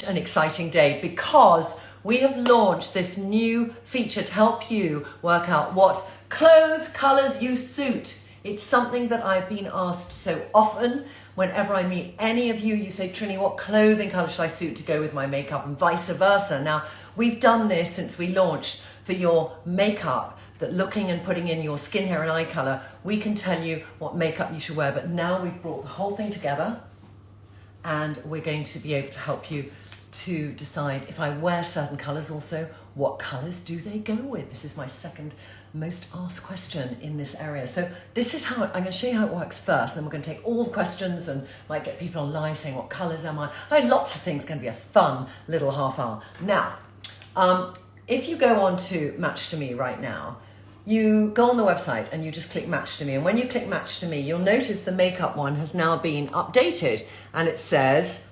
An exciting day because we have launched this new feature to help you work out what clothes colors you suit. It's something that I've been asked so often. Whenever I meet any of you, you say, Trini, what clothing color should I suit to go with my makeup, and vice versa. Now, we've done this since we launched for your makeup, that looking and putting in your skin, hair and eye color, we can tell you what makeup you should wear. But now we've brought the whole thing together and we're going to be able to help you to decide, if I wear certain colors also, what colors do they go with? This is my second most asked question in this area. So this is how, I'm going to show you how it works first, then we're going to take all the questions and might get people online saying, what colors am I? I have lots of things. It's going to be a fun little half hour. Now, if you go on to Match2Me right now, you go on the website and you just click Match2Me, and when you click Match2Me, you'll notice the makeup one has now been updated, and it says,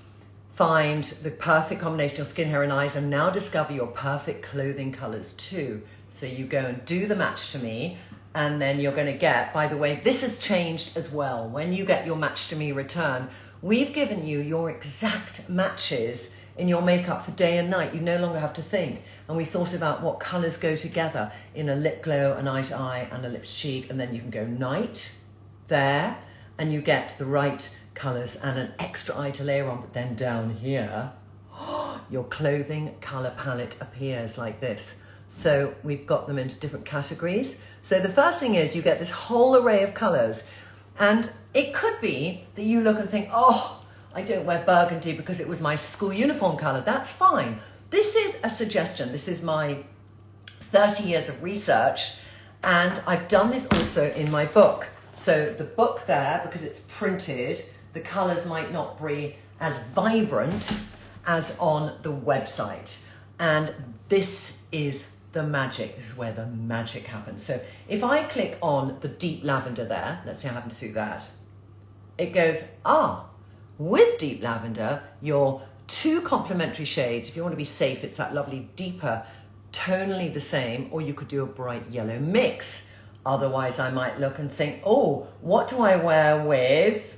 find the perfect combination of skin, hair and eyes, and now discover your perfect clothing colors too. So you go and do the Match2Me, and then you're going to get, by the way, this has changed as well. When you get your Match2Me return, we've given you your exact matches in your makeup for day and night. You no longer have to think. And we thought about what colors go together in a lip glow, an eye to eye, and a lip to cheek, and then you can go night there, and you get the right colors and an extra eye to layer on. But then down here, your clothing color palette appears like this. So we've got them into different categories. So the first thing is you get this whole array of colors, and it could be that you look and think, oh, I don't wear burgundy because it was my school uniform color. That's fine. This is a suggestion. This is my 30 years of research, and I've done this also in my book. So the book there, because it's printed, the colors might not be as vibrant as on the website. And this is the magic. This is where the magic happens. So if I click on the deep lavender there, let's see how I happen to do that. It goes, with deep lavender, your two complementary shades. If you want to be safe, it's that lovely deeper, tonally the same, or you could do a bright yellow mix. Otherwise, I might look and think, oh, what do I wear with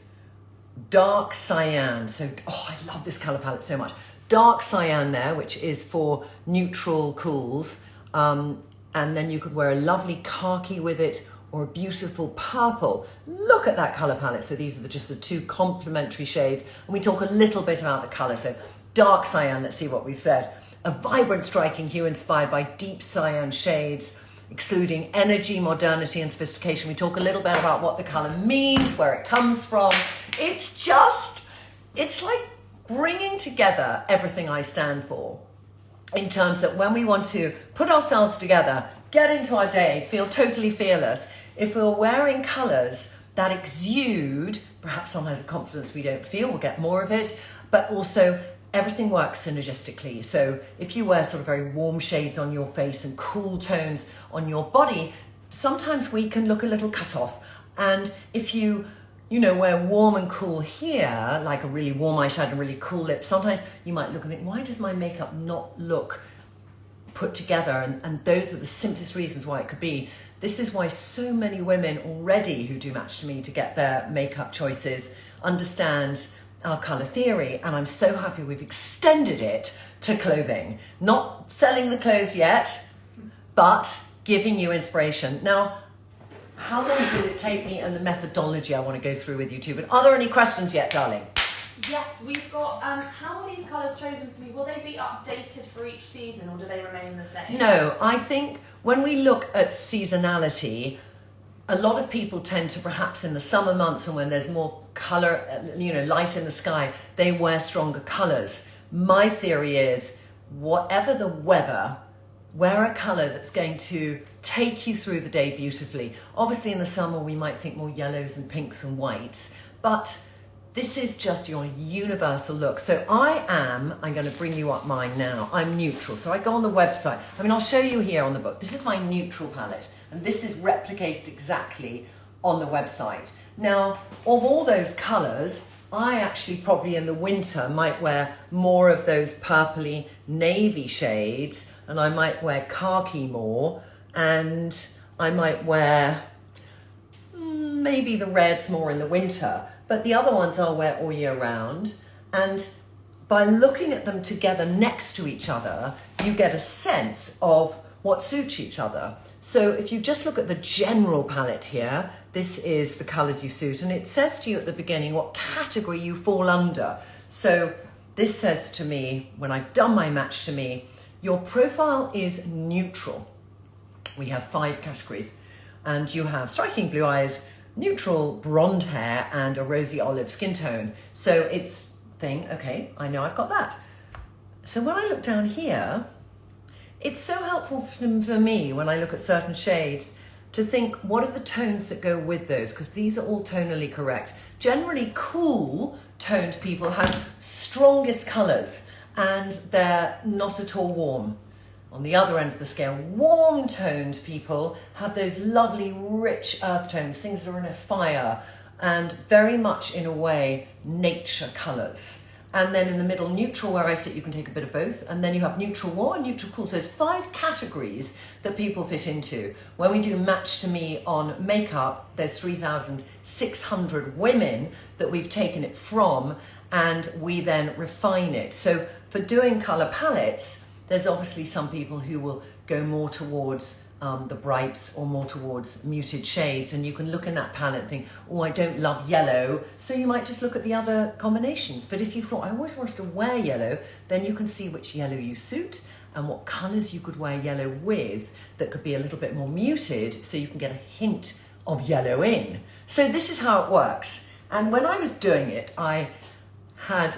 dark cyan? So, I love this color palette so much. Dark cyan there, which is for neutral cools. And then you could wear a lovely khaki with it, or a beautiful purple. Look at that color palette. So these are just the two complementary shades. And we talk a little bit about the color. So dark cyan, let's see what we've said. A vibrant, striking hue inspired by deep cyan shades, excluding energy, modernity, and sophistication. We talk a little bit about what the color means, where it comes from. It's like bringing together everything I stand for, in terms that when we want to put ourselves together, get into our day, feel totally fearless, if we're wearing colors that exude, perhaps sometimes a confidence we don't feel, we'll get more of it, but also everything works synergistically. So if you wear sort of very warm shades on your face and cool tones on your body, sometimes we can look a little cut off. And if you wear warm and cool here, like a really warm eyeshadow and really cool lips, sometimes you might look and think, why does my makeup not look put together? And those are the simplest reasons why it could be. This is why so many women already who do Match2Me to get their makeup choices understand our color theory, and I'm so happy we've extended it to clothing. Not selling the clothes yet, but giving you inspiration. Now, how long did it take me, and the methodology I want to go through with you too, but are there any questions yet, darling? Yes, we've got, how are these colours chosen for me? Will they be updated for each season, or do they remain the same? No, I think when we look at seasonality, a lot of people tend to, perhaps in the summer months and when there's more colour, light in the sky, they wear stronger colours. My theory is, whatever the weather, wear a colour that's going to take you through the day beautifully. Obviously in the summer we might think more yellows and pinks and whites, but this is just your universal look. So I'm going to bring you up mine now. I'm neutral. So I go on the website. I'll show you here on the book. This is my neutral palette, and this is replicated exactly on the website. Now, of all those colors, I actually probably in the winter might wear more of those purpley navy shades, and I might wear khaki more, and I might wear maybe the reds more in the winter. But the other ones I'll wear all year round. And by looking at them together next to each other, you get a sense of what suits each other. So if you just look at the general palette here, this is the colours you suit, and it says to you at the beginning what category you fall under. So this says to me, when I've done my Match2Me, your profile is neutral. We have 5 categories, and you have striking blue eyes, neutral blonde hair, and a rosy olive skin tone. So it's saying, okay, I know I've got that. So when I look down here, it's so helpful for me when I look at certain shades to think, what are the tones that go with those? Because these are all tonally correct. Generally, cool toned people have strongest colours and they're not at all warm. On the other end of the scale, warm toned people have those lovely rich earth tones, things that are in a fire, and very much in a way, nature colours. And then in the middle, neutral, where I sit, you can take a bit of both. And then you have neutral warm and neutral cool. So there's 5 categories that people fit into. When we do Match2Me on makeup, there's 3,600 women that we've taken it from, and we then refine it. So for doing colour palettes, there's obviously some people who will go more towards the brights or more towards muted shades, and you can look in that palette and think, oh, I don't love yellow, so you might just look at the other combinations. But if you thought, I always wanted to wear yellow, then you can see which yellow you suit and what colours you could wear yellow with that could be a little bit more muted, so you can get a hint of yellow in. So this is how it works. And when I was doing it, I had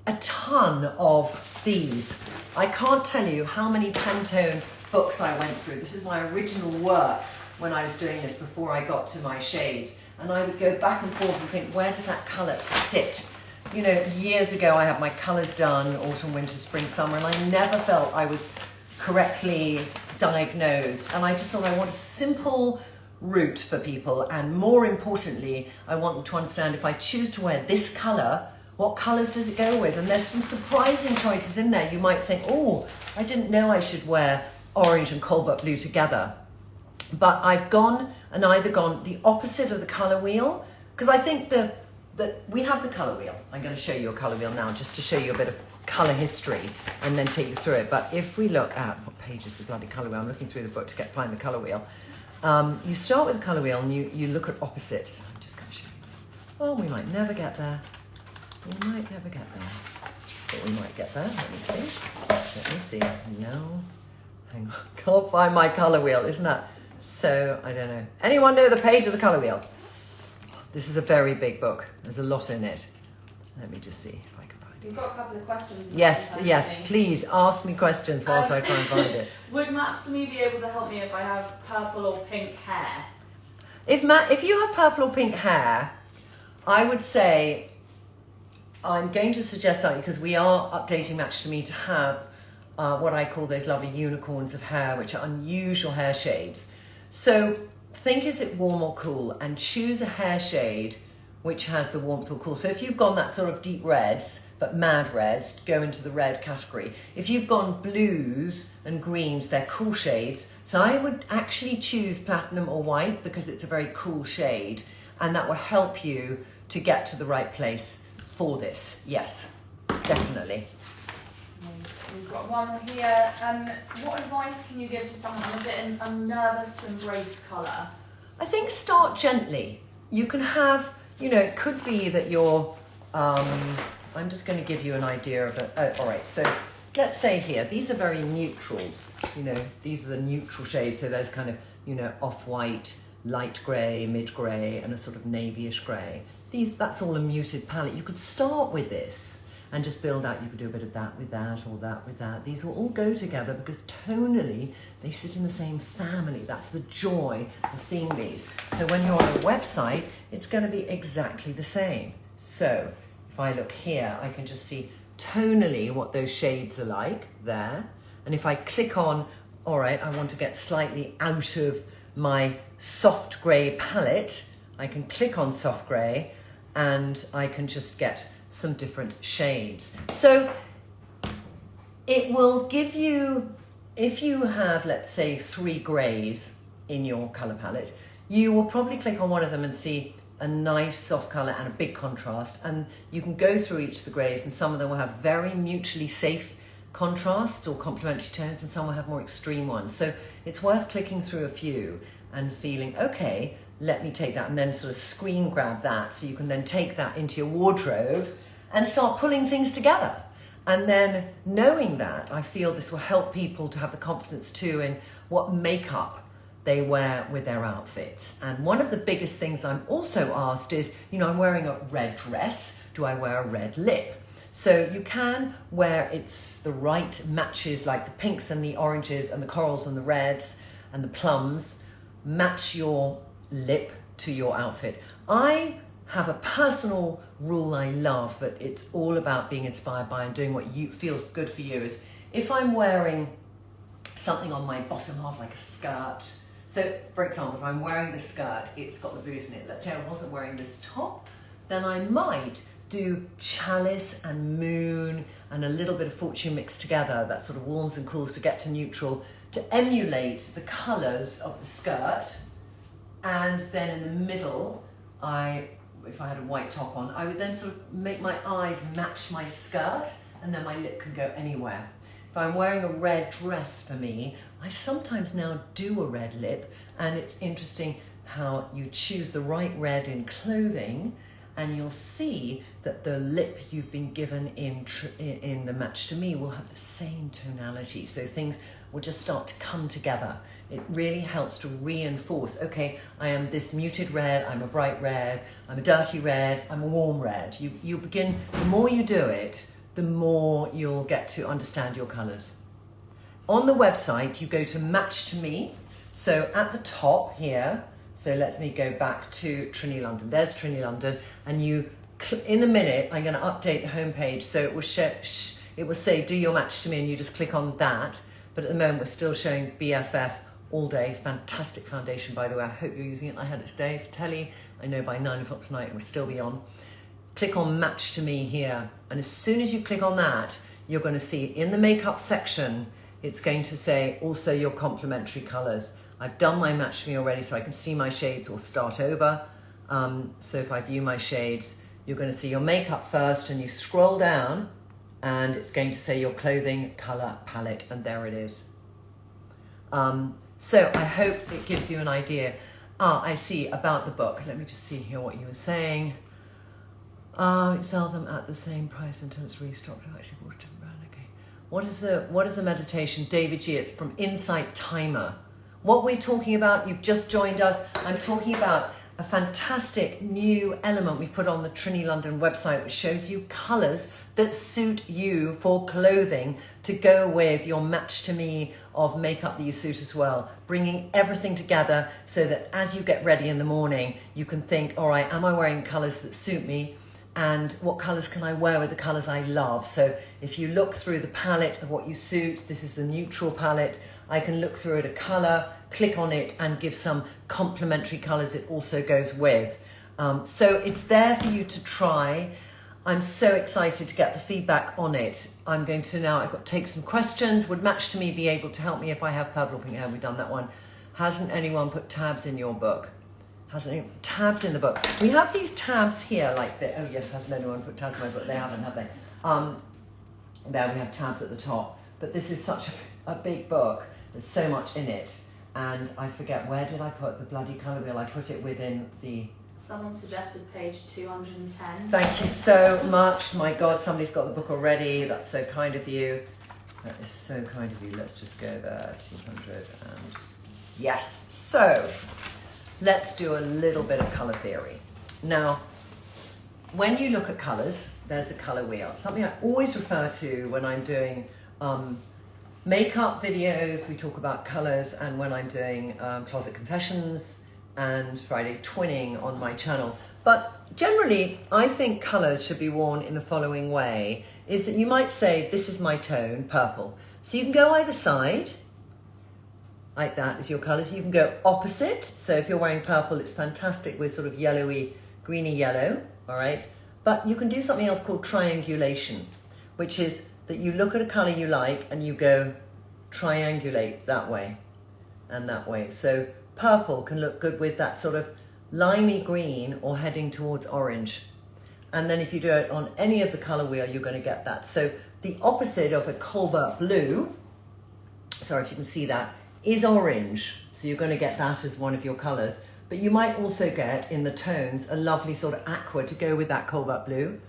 a ton of these. I can't tell you how many Pantone books I went through. This is my original work when I was doing this before I got to my shades. And I would go back and forth and think, where does that colour sit? You know, years ago I had my colours done, autumn, winter, spring, summer, and I never felt I was correctly diagnosed. And I just thought I want a simple route for people. And more importantly, I want them to understand if I choose to wear this colour, what colours does it go with? And there's some surprising choices in there. You might think, oh, I didn't know I should wear orange and cobalt blue together. But I've gone and either gone the opposite of the colour wheel, because I think that we have the colour wheel. I'm going to show you a colour wheel now just to show you a bit of colour history and then take you through it. But if we look at, what page is the bloody colour wheel? I'm looking through the book to find the colour wheel. You start with the colour wheel and you look at opposites. I'm just going to show you. Oh, we might never get there. We might never get there. But we might get there. Let me see. Let me see. No. Hang on. Can't find my colour wheel. Isn't that so? I don't know. Anyone know the page of the colour wheel? This is a very big book. There's a lot in it. Let me just see if I can find it. We've got a couple of questions. Yes, please ask me questions whilst I try and find it. Would Match2Me be able to help me if I have purple or pink hair? If you have purple or pink hair, I would say, I'm going to suggest something, because we are updating Match2Me to have what I call those lovely unicorns of hair, which are unusual hair shades. So think, is it warm or cool? And choose a hair shade which has the warmth or cool. So if you've gone that sort of deep reds, but mad reds, go into the red category. If you've gone blues and greens, they're cool shades. So I would actually choose platinum or white, because it's a very cool shade, and that will help you to get to the right place for this. Yes, definitely. We've got one here. What advice can you give to someone I'm nervous to embrace colour? I think start gently. You can have, you know, it could be that you're, I'm just going to give you an idea of it. Oh, all right, so let's say here, these are very neutrals. You know, these are the neutral shades. So there's kind of, you know, off-white, light grey, mid-grey, and a sort of navyish grey. That's all a muted palette. You could start with this and just build out. You could do a bit of that with that, or that with that. These will all go together because tonally they sit in the same family. That's the joy of seeing these. So when you're on a website, it's going to be exactly the same. So if I look here, I can just see tonally what those shades are like there. And if I click on, all right, I want to get slightly out of my soft grey palette, I can click on soft grey and I can just get some different shades. So it will give you, if you have, let's say, 3 greys in your colour palette, you will probably click on one of them and see a nice soft colour and a big contrast, and you can go through each of the greys, and some of them will have very mutually safe contrasts or complementary tones, and some will have more extreme ones. So it's worth clicking through a few and feeling, okay, let me take that, and then sort of screen grab that so you can then take that into your wardrobe and start pulling things together. And then knowing that, I feel this will help people to have the confidence too in what makeup they wear with their outfits. And one of the biggest things I'm also asked is, you know, I'm wearing a red dress, do I wear a red lip? So you can, where it's the right matches, like the pinks and the oranges and the corals and the reds and the plums, match your lip to your outfit. I have a personal rule I love, but it's all about being inspired by and doing what you feels good for you, is if I'm wearing something on my bottom half, like a skirt. So for example, if I'm wearing the skirt, it's got the blues in it. Let's say I wasn't wearing this top, then I might do chalice and moon and a little bit of fortune mixed together, that sort of warms and cools to get to neutral, to emulate the colours of the skirt. And then in the middle, if I had a white top on, I would then sort of make my eyes match my skirt, and then my lip can go anywhere. If I'm wearing a red dress, for me, I sometimes now do a red lip, and it's interesting how you choose the right red in clothing, and you'll see that the lip you've been given in the Match2Me will have the same tonality. So things will just start to come together. It really helps to reinforce, okay, I am this muted red, I'm a bright red, I'm a dirty red, I'm a warm red. You begin, the more you do it, the more you'll get to understand your colours. On the website, you go to Match2Me. So at the top here, so let me go back to Trinny London. There's Trinny London, and in a minute, I'm going to update the homepage, so it will say do your Match2Me, and you just click on that. But at the moment, we're still showing BFF all day. Fantastic foundation, by the way. I hope you're using it. I had it today for telly. I know by 9 o'clock tonight it will still be on. Click on Match2Me here, and as soon as you click on that, you're going to see in the makeup section, it's going to say also your complementary colours. I've done my Match2Me already, so I can see my shades or start over. So if I view my shades, you're going to see your makeup first, and you scroll down, and it's going to say your clothing colour palette, and there it is. So I hope it gives you an idea. I see about the book. Let me just see here what you were saying. Sell them at the same price until it's restocked. I've actually bought a different brand. Okay. What is the meditation? David G. It's from Insight Timer. What we're talking about, you've just joined us. I'm talking about a fantastic new element we put on the Trinny London website, which shows you colours that suit you for clothing to go with your Match2Me of makeup that you suit as well. Bringing everything together so that as you get ready in the morning, you can think, all right, am I wearing colours that suit me? And what colours can I wear with the colours I love? So if you look through the palette of what you suit, this is the neutral palette, I can look through it a colour, click on it, and give some complementary colours it also goes with. So it's there for you to try. I'm so excited to get the feedback on it. I'm going to now, I've got to take some questions. Would Match2Me be able to help me if I have purple or pink hair? We've done that one. Hasn't anyone put tabs in your book? Hasn't anyone put tabs in the book? We have these tabs here like that. Oh yes, hasn't anyone put tabs in my book? They haven't, have they? There we have tabs at the top. But this is such a big book. There's so much in it. And I forget, where did I put the bloody colour wheel? I put it within the... Someone suggested page 210. Thank you so much. My God, somebody's got the book already. That's so kind of you. That is so kind of you. Let's just go there, 200 and... Yes. So, let's do a little bit of colour theory. Now, when you look at colours, there's a colour wheel. Something I always refer to when I'm doing makeup videos, we talk about colours, and when I'm doing Closet Confessions and Friday Twinning on my channel. But generally, I think colours should be worn in the following way, is that you might say, this is my tone, purple. So you can go either side, like that is your colours. You can go opposite. So if you're wearing purple, it's fantastic with sort of yellowy, greeny yellow, all right? But you can do something else called triangulation, which is that you look at a colour you like and you go triangulate that way and that way. So purple can look good with that sort of limey green or heading towards orange. And then if you do it on any of the color wheel, you're going to get that. So the opposite of a cobalt blue, sorry if you can see that, is orange. So you're going to get that as one of your colors. But you might also get in the tones a lovely sort of aqua to go with that cobalt blue.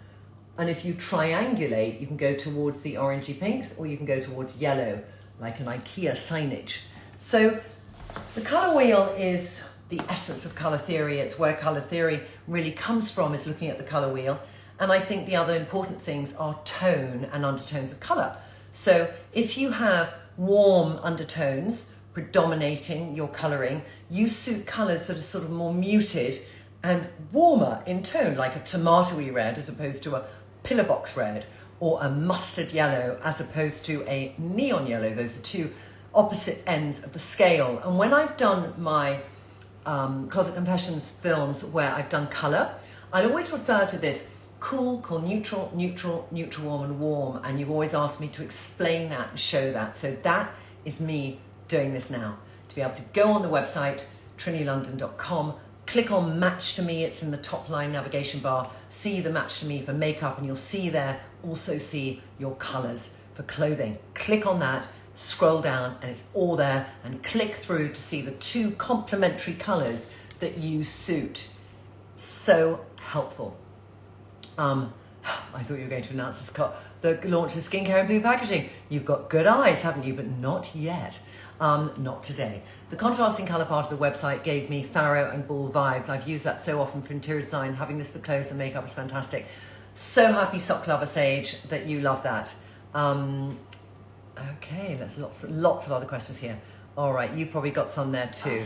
And if you triangulate, you can go towards the orangey pinks or you can go towards yellow, like an IKEA signage. So the color wheel is the essence of color theory. It's where color theory really comes from, is looking at the color wheel. And I think the other important things are tone and undertones of color. So if you have warm undertones predominating your coloring, you suit colors that are sort of more muted and warmer in tone, like a tomatoey red as opposed to a pillar box red, or a mustard yellow as opposed to a neon yellow. Those are two opposite ends of the scale. And when I've done my Closet Confessions films where I've done color, I always refer to this: cool, cool, neutral, neutral, neutral, warm, and warm. And you've always asked me to explain that and show that. So that is me doing this now. To be able to go on the website, trinilondon.com, click on Match2Me, it's in the top line navigation bar, see the Match2Me for makeup, and you'll see there, also see your colors for clothing. Click on that, scroll down, and it's all there, and click through to see the 2 complementary colors that you suit. So helpful. I thought you were going to announce the launch of skincare and blue packaging. You've got good eyes, haven't you? But not yet. Not today. The contrasting colour part of the website gave me Pharaoh and Bull vibes. I've used that so often for interior design. Having this for clothes and makeup is fantastic. So happy, Sock Lover Sage, that you love that. Okay, there's lots of other questions here. All right, you've probably got some there too.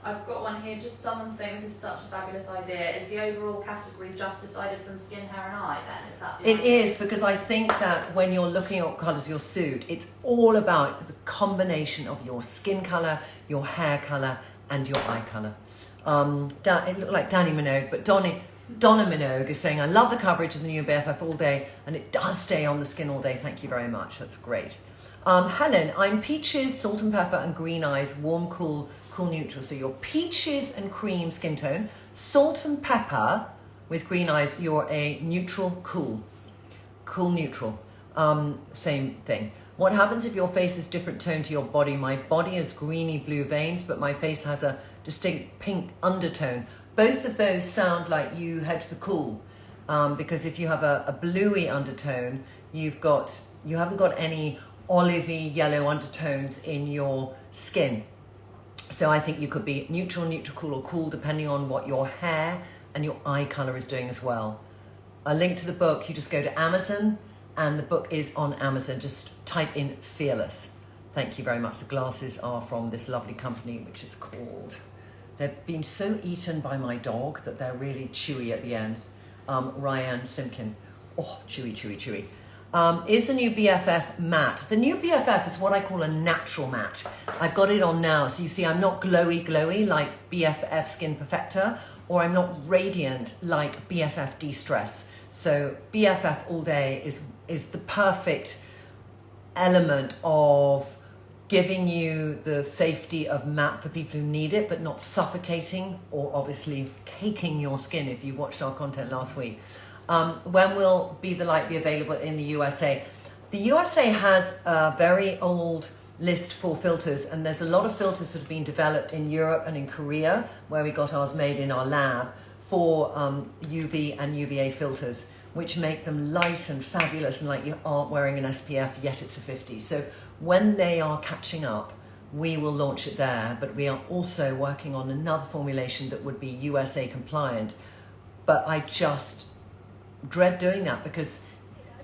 I've got one here. Just someone saying this is such a fabulous idea. Is the overall category just decided from skin, hair and eye then? Is that the idea? Is, because I think that when you're looking at what colours your suit, it's all about the combination of your skin colour, your hair colour and your eye colour. It looked like Danny Minogue, but Donna Minogue is saying, I love the coverage of the new BFF all day and it does stay on the skin all day. Thank you very much. That's great. Helen, I'm peaches, salt and pepper and green eyes, warm, cool, cool, neutral. So you're peaches and cream skin tone, salt and pepper with green eyes, you're a neutral, cool, neutral. Same thing. What happens if your face is different tone to your body? My body has greeny blue veins, but my face has a distinct pink undertone. Both of those sound like you head for cool, because if you have a bluey undertone, you haven't got any olivey yellow undertones in your skin. So I think you could be neutral, cool or cool depending on what your hair and your eye colour is doing as well. A link to the book, you just go to Amazon and the book is on Amazon. Just type in Fearless. Thank you very much. The glasses are from this lovely company, which is called, they've been so eaten by my dog that they're really chewy at the ends. Ryan Simkin. Oh, chewy, chewy, chewy. Is the new BFF matte? The new BFF is what I call a natural matte. I've got it on now. So you see, I'm not glowy like BFF Skin Perfector, or I'm not radiant like BFF De-Stress. So BFF all day is the perfect element of giving you the safety of matte for people who need it, but not suffocating or obviously caking your skin if you've watched our content last week. When will Be the Light be available in the USA? The USA has a very old list for filters, and there's a lot of filters that have been developed in Europe and in Korea, where we got ours made in our lab, for UV and UVA filters, which make them light and fabulous and like you aren't wearing an SPF, yet it's a 50. So when they are catching up, we will launch it there, but we are also working on another formulation that would be USA compliant. But I just dread doing that because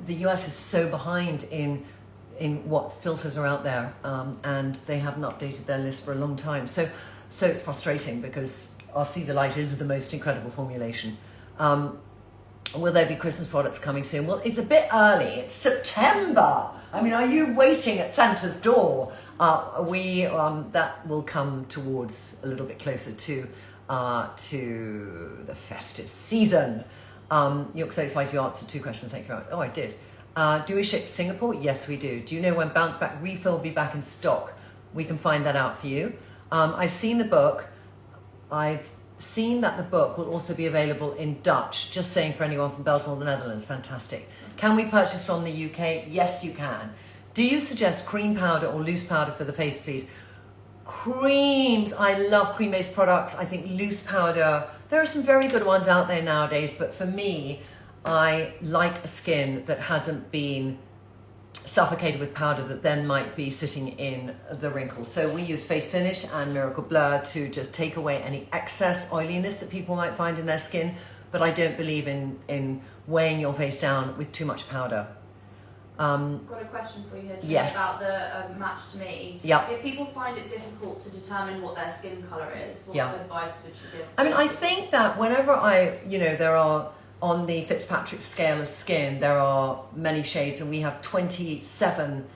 the US is so behind in what filters are out there, and they haven't updated their list for a long time. So it's frustrating because our See the Light is the most incredible formulation. Will there be Christmas products coming soon? Well, it's a bit early. It's September. I mean, are you waiting at Santa's door? That will come towards a little bit closer to the festive season. You're so excited you answered 2 questions. Thank you very much. Oh, I did. Do we ship to Singapore? Yes, we do. Do you know when Bounce Back Refill will be back in stock? We can find that out for you. I've seen the book. I've seen that the book will also be available in Dutch, just saying for anyone from Belgium or the Netherlands. Fantastic. Can we purchase from the UK? Yes, you can. Do you suggest cream powder or loose powder for the face, please? Creams. I love cream-based products. I think loose powder, there are some very good ones out there nowadays, but for me, I like a skin that hasn't been suffocated with powder that then might be sitting in the wrinkles. So we use Face Finish and Miracle Blur to just take away any excess oiliness that people might find in their skin, but I don't believe in weighing your face down with too much powder. Got a question for you here, Jane, yes. about the Match2Me. Yep. If people find it difficult to determine what their skin colour is, what advice would you give? I mean, I think that whenever there are, on the Fitzpatrick scale of skin, there are many shades, and we have 27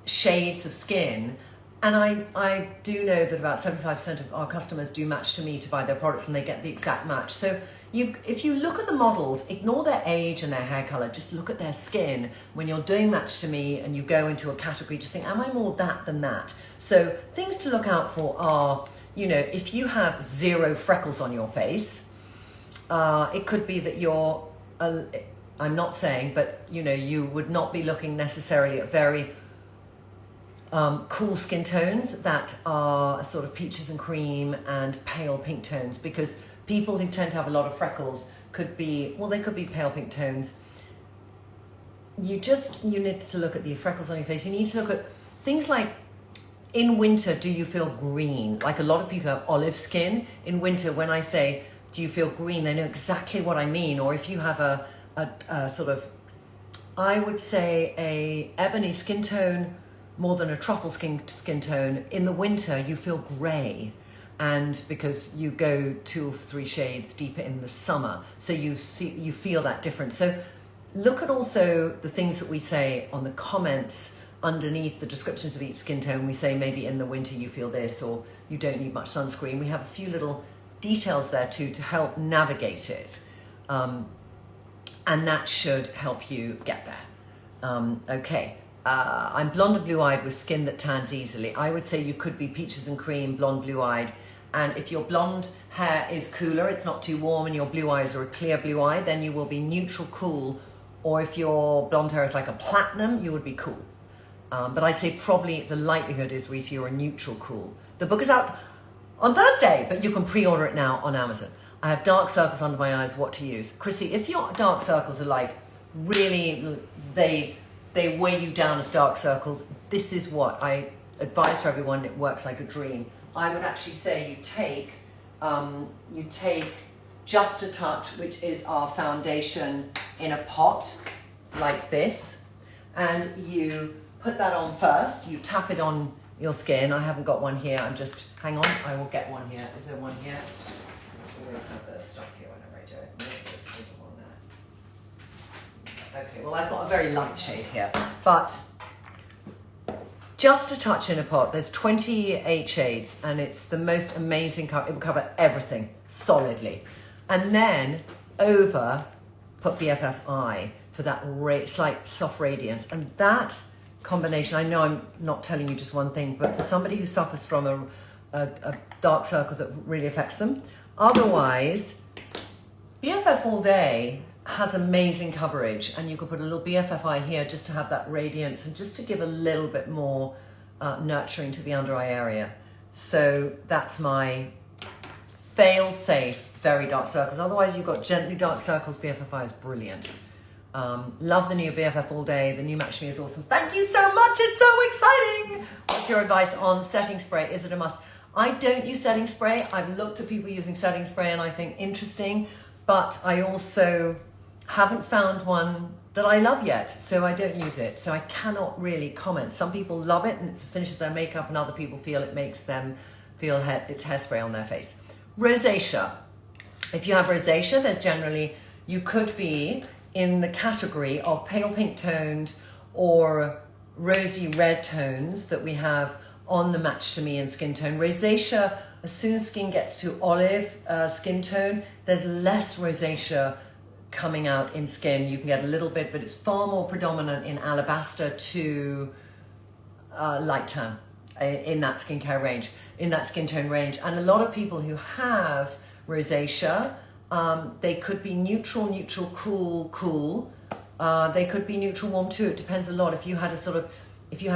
shades of skin. And I do know that about 75% of our customers do Match2Me to buy their products, and they get the exact match. So if you look at the models, ignore their age and their hair color, just look at their skin. When you're doing Match2Me and you go into a category, just think, am I more that than that? So things to look out for are, if you have 0 freckles on your face, it could be that you're, I'm not saying, but you would not be looking necessarily at very cool skin tones that are sort of peaches and cream and pale pink tones, because people who tend to have a lot of freckles could be, they could be pale pink tones. You need to look at the freckles on your face. You need to look at things like, in winter, do you feel green? Like a lot of people have olive skin. In winter, when I say, do you feel green? They know exactly what I mean. Or if you have a sort of, I would say a ebony skin tone more than a truffle skin tone, in the winter you feel grey, and because you go 2 or 3 shades deeper in the summer, so you feel that difference. So look at also the things that we say on the comments underneath the descriptions of each skin tone. We say maybe in the winter you feel this, or you don't need much sunscreen. We have a few little details there too to help navigate it, and that should help you get there. Okay. I'm blonde and blue-eyed with skin that tans easily. I would say you could be peaches and cream, blonde, blue-eyed. And if your blonde hair is cooler, it's not too warm, and your blue eyes are a clear blue eye, then you will be neutral cool. Or if your blonde hair is like a platinum, you would be cool. But I'd say probably the likelihood is, Rita, you're a neutral cool. The book is out on Thursday, but you can pre-order it now on Amazon. I have dark circles under my eyes, what to use. Chrissy, if your dark circles are like really, they weigh you down as dark circles, this is what I advise for everyone. It works like a dream. I would actually say you take Just a Touch, which is our foundation, in a pot like this, and you put that on first. You tap it on your skin. I haven't got one here. Hang on, I will get one here. Is there one here? I always have the stuff here whenever I do it. No, there isn't one there. Okay, well, I've got a very light shade here, but Just a Touch in a pot. There's 28 shades, and it's the most amazing cover. It will cover everything solidly. And then put BFFI for that slight soft radiance. And that combination, I know I'm not telling you just one thing, but for somebody who suffers from a dark circle that really affects them, otherwise, BFF All Day has amazing coverage, and you could put a little BFFI here just to have that radiance and just to give a little bit more nurturing to the under eye area. So that's my fail-safe, very dark circles. Otherwise, you've got gently dark circles. BFFI is brilliant. Love the new BFF All Day. The new Match2Me is awesome. Thank you so much. It's so exciting. What's your advice on setting spray? Is it a must? I don't use setting spray. I've looked at people using setting spray and I think interesting, but I also haven't found one that I love yet, so I don't use it. So I cannot really comment. Some people love it and it finishes their makeup, and other people feel it makes them feel it's hairspray on their face. Rosacea. If you have rosacea, there's generally, you could be in the category of pale pink toned or rosy red tones that we have on the Match2Me and skin tone. Rosacea, as soon as skin gets to olive skin tone, there's less rosacea coming out in skin. You can get a little bit, but it's far more predominant in alabaster to light tan in that skincare range, in that skin tone range. And a lot of people who have rosacea. They could be neutral, neutral, cool, cool. They could be neutral, warm too. It depends a lot. If you had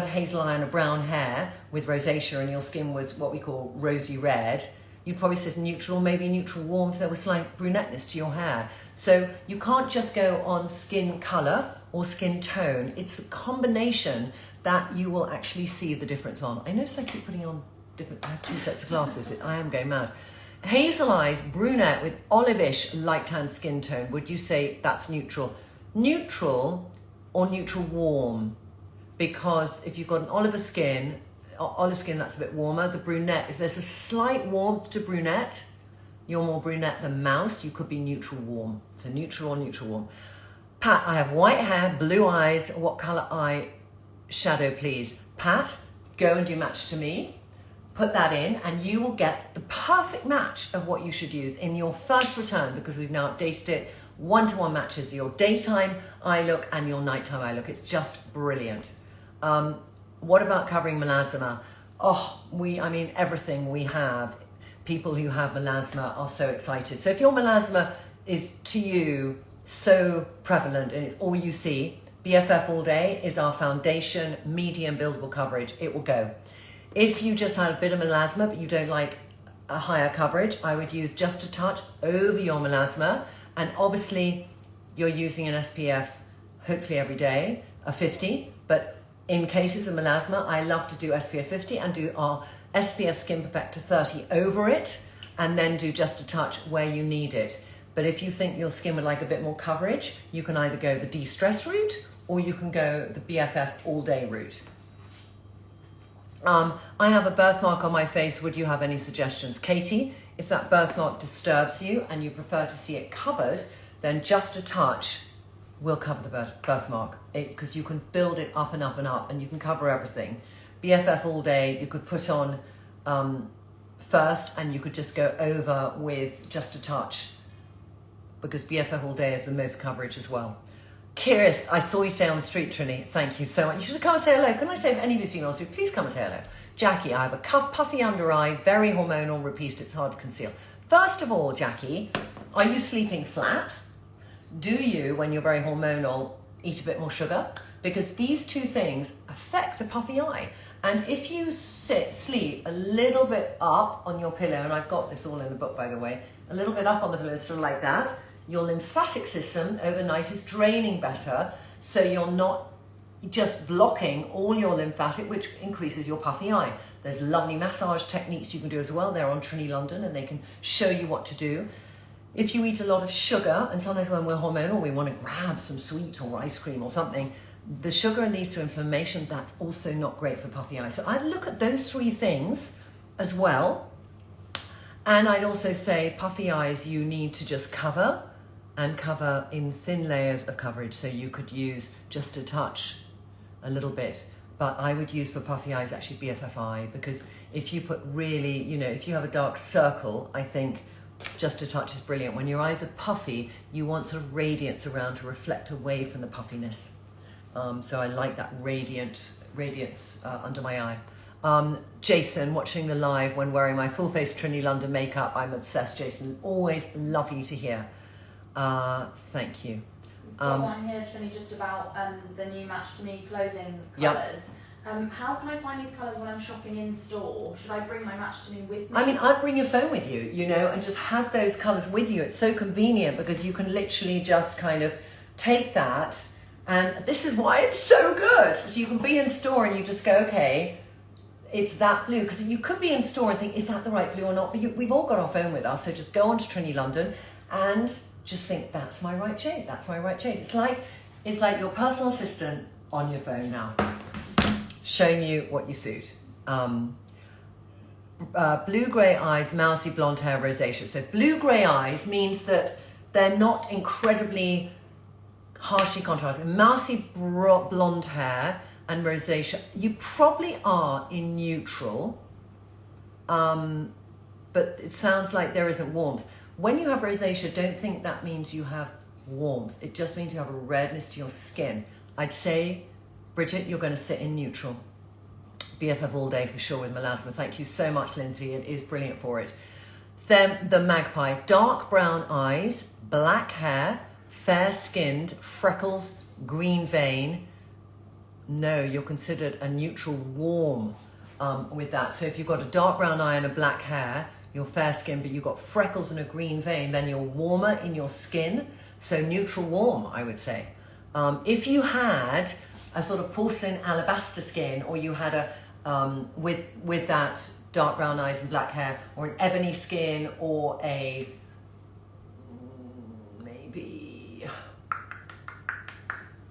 a hazel eye and a brown hair with rosacea and your skin was what we call rosy red, you'd probably sit in neutral, maybe neutral warm if there was slight brunetteness to your hair. So you can't just go on skin color or skin tone. It's the combination that you will actually see the difference on. I notice I keep putting on different, I have 2 sets of glasses. I am going mad. Hazel eyes, brunette with olive-ish light tan skin tone. Would you say that's neutral? Neutral or neutral warm? Because if you've got an olive skin, that's a bit warmer. The brunette, if there's a slight warmth to brunette, you're more brunette than mouse, you could be neutral warm. So neutral or neutral warm. Pat, I have white hair, blue eyes. What color eye shadow, please? Pat, go and do Match2Me. Put that in and you will get the perfect match of what you should use in your first return, because we've now updated it. 1-to-1 matches your daytime eye look and your nighttime eye look. It's just brilliant. What about covering melasma? Everything we have. People who have melasma are so excited. So if your melasma is to you so prevalent and it's all you see, BFF All Day is our foundation, medium buildable coverage. It will go. If you just had a bit of melasma but you don't like a higher coverage, I would use Just a Touch over your melasma. And obviously you're using an SPF hopefully every day, a 50, but in cases of melasma, I love to do SPF 50 and do our SPF Skin Perfector 30 over it, and then do Just a Touch where you need it. But if you think your skin would like a bit more coverage, you can either go the de-stress route or you can go the BFF All Day route. I have a birthmark on my face. Would you have any suggestions? Katie, if that birthmark disturbs you and you prefer to see it covered, then Just a Touch will cover the birthmark, because you can build it up and up and up and you can cover everything. BFF All Day you could put on first and you could just go over with Just a Touch, because BFF All Day is the most coverage as well. Kiris, I saw you today on the street, Trini. Thank you so much. You should come and say hello. Can I say, if any of you see me on the street, please come and say hello. Jackie, I have a puffy under eye, very hormonal, repeated, it's hard to conceal. First of all, Jackie, are you sleeping flat? Do you, when you're very hormonal, eat a bit more sugar? Because these two things affect a puffy eye. And if you sleep a little bit up on your pillow, and I've got this all in the book, by the way, a little bit up on the pillow, sort of like that, your lymphatic system overnight is draining better, so you're not just blocking all your lymphatic, which increases your puffy eye. There's lovely massage techniques you can do as well. They're on Trini London and they can show you what to do. If you eat a lot of sugar, and sometimes when we're hormonal, we want to grab some sweet or ice cream or something, the sugar leads to inflammation. That's also not great for puffy eyes. So I'd look at those 3 things as well. And I'd also say puffy eyes, you need to just cover and cover in thin layers of coverage. So you could use Just a Touch a little bit, but I would use for puffy eyes actually BFFI, because if you put really, if you have a dark circle, I think Just a Touch is brilliant. When your eyes are puffy, you want sort of radiance around to reflect away from the puffiness. So I like that radiance under my eye. Jason, watching the live when wearing my full face Trini London makeup. I'm obsessed, Jason. Always lovely to hear. Thank you. We've got one here, Trini, just about the new Match2Me clothing colours. Yep. How can I find these colours when I'm shopping in store? Should I bring my Match2Me with me? I mean, I'd bring your phone with you, and just have those colours with you. It's so convenient because you can literally just kind of take that, and this is why it's so good. So you can be in store and you just go, okay, it's that blue. Because you could be in store and think, is that the right blue or not? But we've all got our phone with us, so just go on to Trini London and just think, that's my right shade, that's my right shade. It's like your personal assistant on your phone now, showing you what you suit. Blue-grey eyes, mousy blonde hair, rosacea. So blue-grey eyes means that they're not incredibly harshly contrasted. Mousy blonde hair and rosacea, you probably are in neutral, but it sounds like there isn't warmth. When you have rosacea, don't think that means you have warmth. It just means you have a redness to your skin. I'd say, Bridget, you're going to sit in neutral. BFF All Day for sure with melasma. Thank you so much, Lindsay. It is brilliant for it. Then the magpie, dark brown eyes, black hair, fair-skinned, freckles, green vein. No, you're considered a neutral warm with that. So if you've got a dark brown eye and a black hair, you're fair-skinned, but you've got freckles and a green vein, then you're warmer in your skin. So neutral warm, I would say. If you had a sort of porcelain alabaster skin, or you had a, with that dark brown eyes and black hair, or an ebony skin, or a, maybe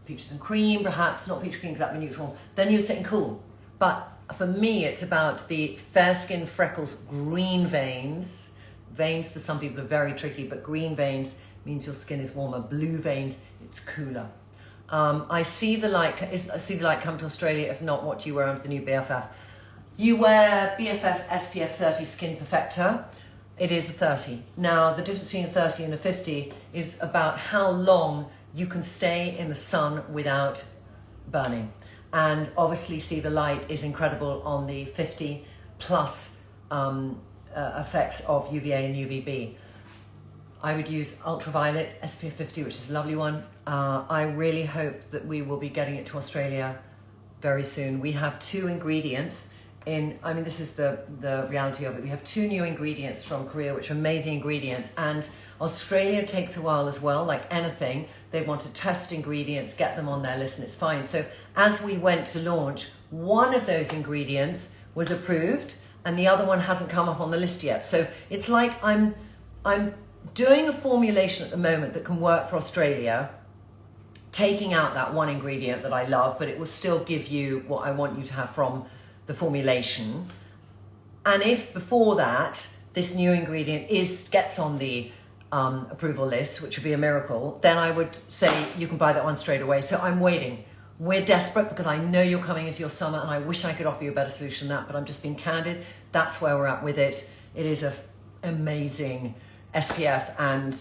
peaches and cream, perhaps, not peach cream because that would be neutral, then you're sitting cool. But for me, it's about the fair skin, freckles, green veins. Veins for some people are very tricky, but green veins means your skin is warmer. Blue veins, it's cooler. I see the light come to Australia. If not, what do you wear under the new BFF? You wear BFF SPF 30 Skin Perfector. It is a 30. Now, the difference between a 30 and a 50 is about how long you can stay in the sun without burning. And obviously, see the light is incredible on the 50 plus effects of UVA and UVB. I would use ultraviolet SPF 50, which is a lovely one. I really hope that we will be getting it to Australia very soon. We have 2 ingredients this is the reality of it. We have 2 new ingredients from Korea, which are amazing ingredients. And Australia takes a while as well, like anything. They want to test ingredients, get them on their list, and it's fine. So as we went to launch, one of those ingredients was approved and the other one hasn't come up on the list yet. So it's like I'm doing a formulation at the moment that can work for Australia, taking out that one ingredient that I love, but it will still give you what I want you to have from the formulation. And if before that, this new ingredient gets on the approval list, which would be a miracle, then I would say you can buy that one straight away. So I'm waiting. We're desperate because I know you're coming into your summer and I wish I could offer you a better solution than that, but I'm just being candid. That's where we're at with it. It is an amazing SPF, and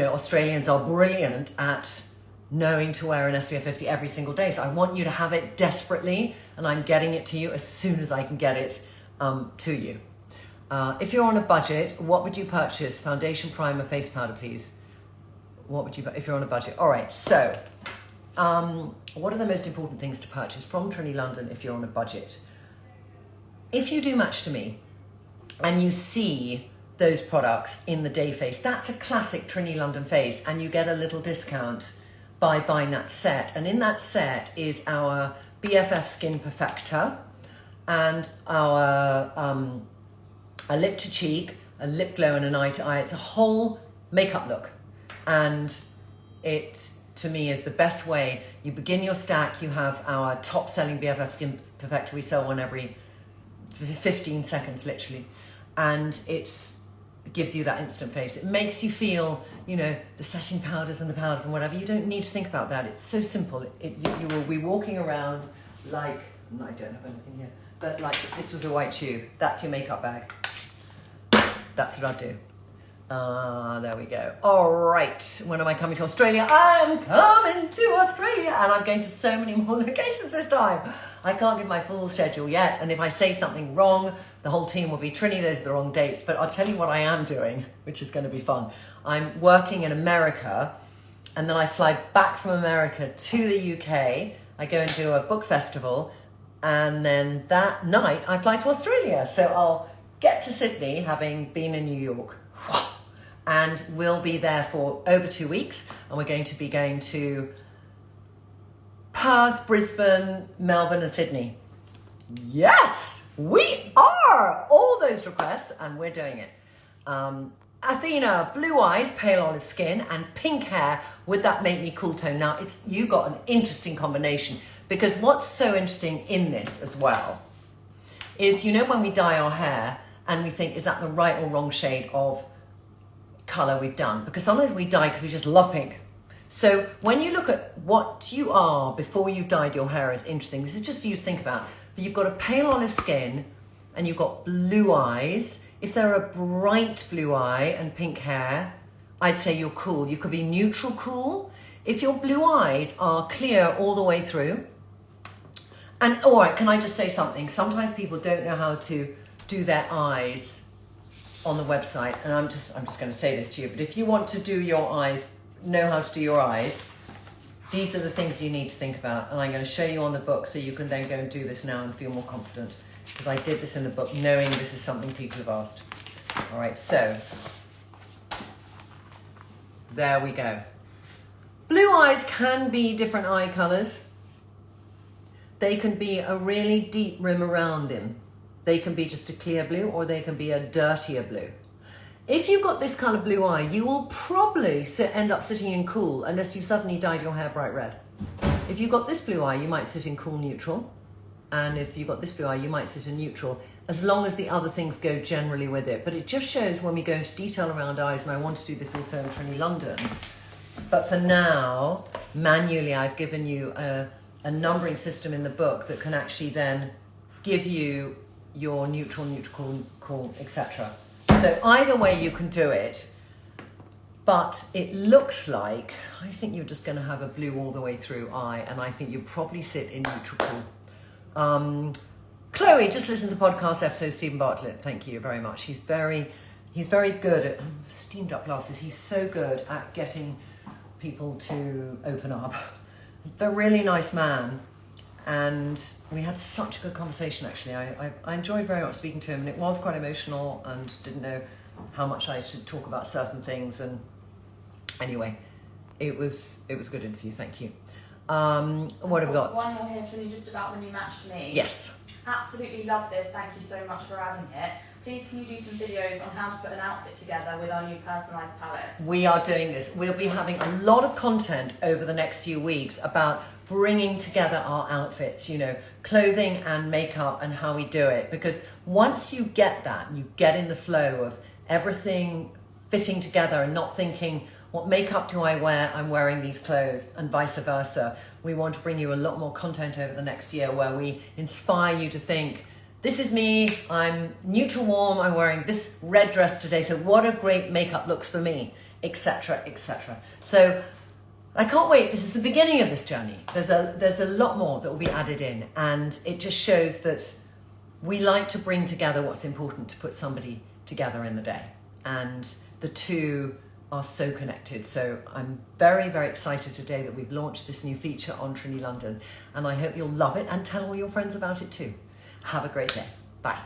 Australians are brilliant at knowing to wear an SPF 50 every single day. So I want you to have it desperately, and I'm getting it to you as soon as I can get it to you. If you're on a budget, what would you purchase? Foundation, primer, face powder, please. What would you, if you're on a budget? All right, so what are the most important things to purchase from Trini London if you're on a budget? If you do Match2Me and you see those products in the day face, that's a classic Trini London face, and you get a little discount by buying that set. And in that set is our BFF Skin Perfector and our a lip to cheek, a lip glow, and an eye to eye. It's a whole makeup look, and it to me is the best way. You begin your stack, you have our top selling BFF Skin Perfector. We sell one every 15 seconds literally, and it gives you that instant face. It makes you feel, the setting powders and the powders and whatever. You don't need to think about that. It's so simple. You will be walking around like, I don't have anything here, but like if this was a white tube, that's your makeup bag. That's what I'd do. There we go. All right. When am I coming to Australia? I'm coming to Australia, and I'm going to so many more locations this time. I can't give my full schedule yet, and if I say something wrong, the whole team will be, Trini, those are the wrong dates. But I'll tell you what I am doing, which is going to be fun. I'm working in America, and then I fly back from America to the UK. I go and do a book festival, and then that night I fly to Australia. So I'll get to Sydney, having been in New York, and we'll be there for over 2 weeks, and we're going to be going to Perth, Brisbane, Melbourne, and Sydney. Yes, we are! All those requests, and we're doing it. Athena, blue eyes, pale olive skin, and pink hair with that Make Me Cool tone. Now, you got an interesting combination, because what's so interesting in this as well is, when we dye our hair and we think, is that the right or wrong shade of colour we've done? Because sometimes we dye because we just love pink. So when you look at what you are before you've dyed your hair is interesting. This is just for you to think about. But you've got a pale olive skin and you've got blue eyes. If they're a bright blue eye and pink hair, I'd say you're cool. You could be neutral cool. If your blue eyes are clear all the way through, and all right, can I just say something? Sometimes people don't know how to do their eyes on the website, and I'm just going to say this to you, but if you want to do your eyes, know how to do your eyes, these are the things you need to think about, and I'm going to show you on the book so you can then go and do this now and feel more confident, because I did this in the book knowing this is something people have asked. All right, so there we go. Blue eyes can be different eye colours. They can be a really deep rim around them. They can be just a clear blue, or they can be a dirtier blue. If you've got this kind of blue eye, you will probably end up sitting in cool unless you suddenly dyed your hair bright red. If you've got this blue eye, you might sit in cool neutral. And if you've got this blue eye, you might sit in neutral, as long as the other things go generally with it. But it just shows when we go into detail around eyes, and I want to do this also in Trinity London. But for now, manually, I've given you a numbering system in the book that can actually then give you your neutral, cool, etc. So either way you can do it, but it looks like, I think you're just going to have a blue all the way through eye, and I think you probably sit in neutral cool. Chloe, just listen to the podcast episode, Stephen Bartlett. Thank you very much. He's very good at, steamed up glasses, he's so good at getting people to open up. They're a really nice man, and we had such a good conversation actually. I enjoyed very much speaking to him, and it was quite emotional and didn't know how much I should talk about certain things, and anyway, it was a good interview, thank you. What have we got? One more here, Trini, just about the new Match2Me. Yes. Absolutely love this, thank you so much for adding it. Please can you do some videos on how to put an outfit together with our new personalised palettes? We are doing this. We'll be having a lot of content over the next few weeks about bringing together our outfits, you know, clothing and makeup and how we do it. Because once you get that, you get in the flow of everything fitting together and not thinking, what makeup do I wear? I'm wearing these clothes, and vice versa. We want to bring you a lot more content over the next year where we inspire you to think, this is me, I'm neutral warm, I'm wearing this red dress today, so what a great makeup looks for me, etc, etc. So I can't wait, this is the beginning of this journey. There's a lot more that will be added in, and it just shows that we like to bring together what's important to put somebody together in the day. And the two are so connected. So I'm very, very excited today that we've launched this new feature on Trinity London, and I hope you'll love it and tell all your friends about it too. Have a great day. Bye.